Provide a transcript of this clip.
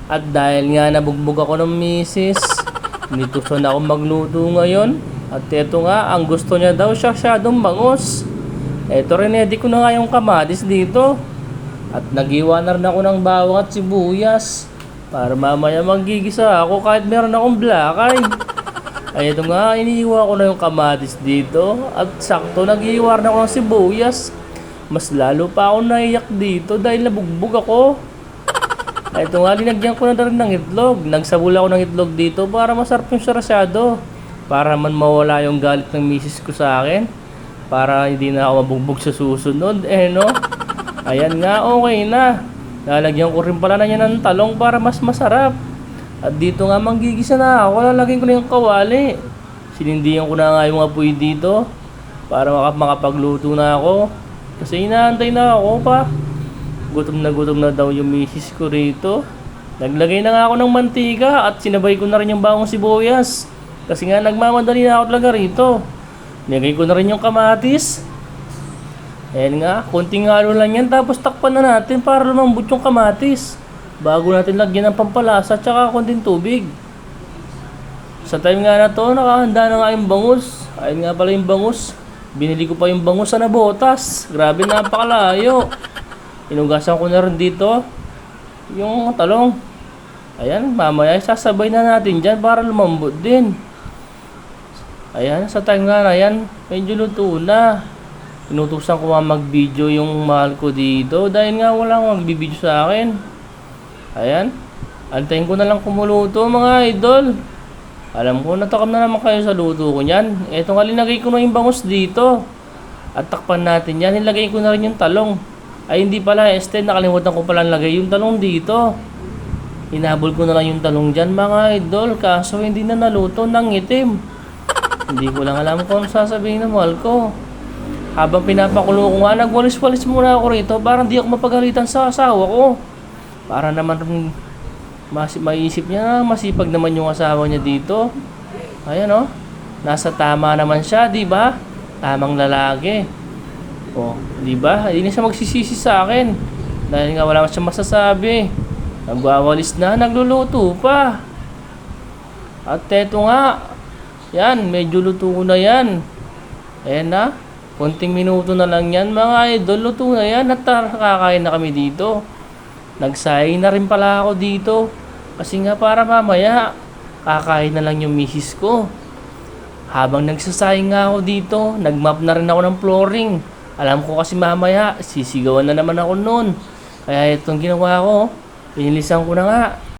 At dahil nga nabugbog ako ng misis, nitusan ako magluto ngayon. At eto nga, ang gusto niya daw masyadong bangus. Eto rin, ko na nga yung kamatis dito. At nagiwa na rin ako ng bawang at sibuyas. Para mamaya magigisa ako kahit meron akong black eye. Ay ito nga, iniiwa ko na yung kamatis dito. At sakto nagiiwa na ako ng sibuyas. Mas lalo pa ako naiyak dito dahil nabugbog ako. Ay ito nga, linagyan ko na rin ng itlog. Nagsabula ako ng itlog dito para masarap yung sarasyado. Para man mawala yung galit ng misis ko sa akin. Para hindi na ako mabugbog sa susunod. No? Ayan nga, okay na. Lalagyan ko rin pala na niya ng talong para mas masarap. At dito nga manggigisa na ako. Lalagyan ko na yung kawali. Sinindihan ko na nga yung apoy dito. Para makapagluto na ako. Kasi inaantay na ako pa. Gutom na daw yung misis ko rito. Naglagay na nga ako ng mantika. At sinabay ko na rin yung bawang sibuyas. Kasi nga nagmamadali na ako talaga rito. Nilagay ko na rin yung kamatis. Ayan nga, konting halo lang yan. Tapos takpan na natin para lumambot yung kamatis. Bago natin lagyan ng pampalasa at saka konting tubig. Sa time nga na to, nakahanda na nga yung bangus. Ayun nga pala yung bangus. Binili ko pa yung bangus sa nabotas. Grabe, napakalayo. Inugasan ko na rin dito yung talong. Ayan, mamaya sasabay na natin dyan para lumambot din. Ayan, sa time nga na yan, medyo luto na. Pinutusan ko nga mag-video yung mahal ko dito dahil nga wala akong mag-video sa akin. Ayan. Antayin ko na lang kumuluto mga idol. Alam ko, natakam na naman kayo sa luto ko niyan. Eto nga, linagay ko na yung bangus dito. At takpan natin yan. Nilagay ko na rin yung talong. Ay hindi pala, nakalimutan ko pala nilagay yung talong dito. Hinabol ko na lang yung talong dyan mga idol. Kaso hindi na naluto ng itim. Hindi ko lang alam kung ano sasabihin ng mahal ko. Habang pinapakulo ko nga, nagwalis-walis muna ako rito para hindi ako mapagalitan sa asawa ko. Para naman maisip niya na masipag naman yung asawa niya dito. Ayan oh. Nasa tama naman siya, di ba? Tamang lalaki. Oh, di ba? Hindi na siya magsisisi sa akin. Dahil nga wala siyang masasabi. Nagwawalis na, nagluluto pa. At eto nga. Yan, medyo luto na yan. Ayan na. Konting minuto na lang yan mga idol, luto na yan at kakain na kami dito. Nagsayang na rin pala ako dito. Kasi nga para mamaya, kakain na lang yung misis ko. Habang nagsasayang nga ako dito, nagmap na rin ako ng flooring. Alam ko kasi mamaya, sisigawan na naman ako noon. Kaya itong ginawa ko, pinilisan ko na nga.